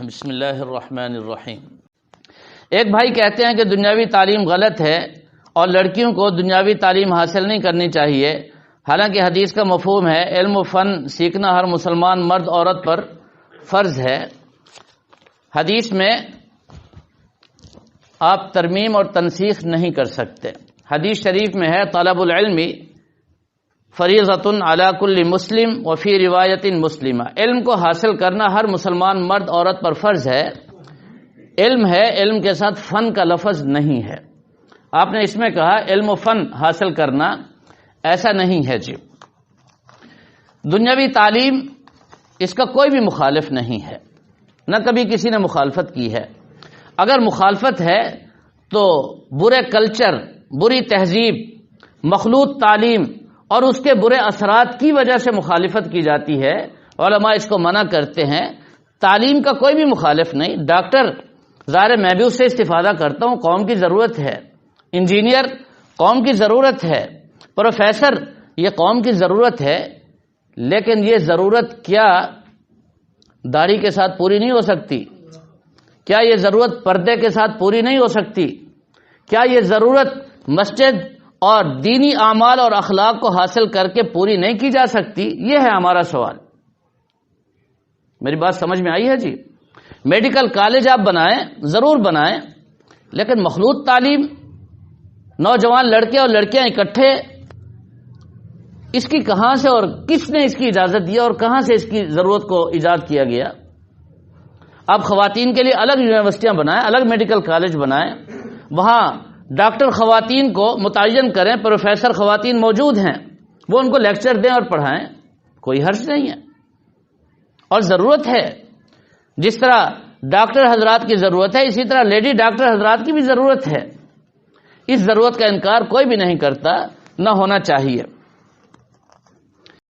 بسم اللہ الرحمن الرحیم۔ ایک بھائی کہتے ہیں کہ دنیاوی تعلیم غلط ہے اور لڑکیوں کو دنیاوی تعلیم حاصل نہیں کرنی چاہیے، حالانکہ حدیث کا مفہوم ہے علم و فن سیکھنا ہر مسلمان مرد عورت پر فرض ہے۔ حدیث میں آپ ترمیم اور تنسیخ نہیں کر سکتے۔ حدیث شریف میں ہے طلب العلم فریضۃ علی کل مسلم وفی روایت مسلمہ، علم کو حاصل کرنا ہر مسلمان مرد عورت پر فرض ہے۔ علم ہے، علم کے ساتھ فن کا لفظ نہیں ہے۔ آپ نے اس میں کہا علم و فن حاصل کرنا، ایسا نہیں ہے جی۔ دنیاوی تعلیم اس کا کوئی بھی مخالف نہیں ہے، نہ کبھی کسی نے مخالفت کی ہے۔ اگر مخالفت ہے تو برے کلچر، بری تہذیب، مخلوط تعلیم اور اس کے برے اثرات کی وجہ سے مخالفت کی جاتی ہے۔ علماء اس کو منع کرتے ہیں۔ تعلیم کا کوئی بھی مخالف نہیں۔ ڈاکٹر ظاہر میں بھی اس سے استفادہ کرتا ہوں، قوم کی ضرورت ہے۔ انجینئر قوم کی ضرورت ہے۔ پروفیسر یہ قوم کی ضرورت ہے، لیکن یہ ضرورت کیا داڑھی کے ساتھ پوری نہیں ہو سکتی؟ کیا یہ ضرورت پردے کے ساتھ پوری نہیں ہو سکتی؟ کیا یہ ضرورت مسجد اور دینی اعمال اور اخلاق کو حاصل کر کے پوری نہیں کی جا سکتی؟ یہ ہے ہمارا سوال۔ میری بات سمجھ میں آئی ہے جی؟ میڈیکل کالج آپ بنائیں، ضرور بنائیں، لیکن مخلوط تعلیم، نوجوان لڑکے اور لڑکیاں اکٹھے، اس کی کہاں سے اور کس نے اس کی اجازت دی اور کہاں سے اس کی ضرورت کو ایجاد کیا گیا؟ آپ خواتین کے لیے الگ یونیورسٹیاں بنائیں، الگ میڈیکل کالج بنائیں، وہاں ڈاکٹر خواتین کو متعین کریں، پروفیسر خواتین موجود ہیں، وہ ان کو لیکچر دیں اور پڑھائیں، کوئی حرج نہیں ہے۔ اور ضرورت ہے، جس طرح ڈاکٹر حضرات کی ضرورت ہے، اسی طرح لیڈی ڈاکٹر حضرات کی بھی ضرورت ہے۔ اس ضرورت کا انکار کوئی بھی نہیں کرتا، نہ ہونا چاہیے۔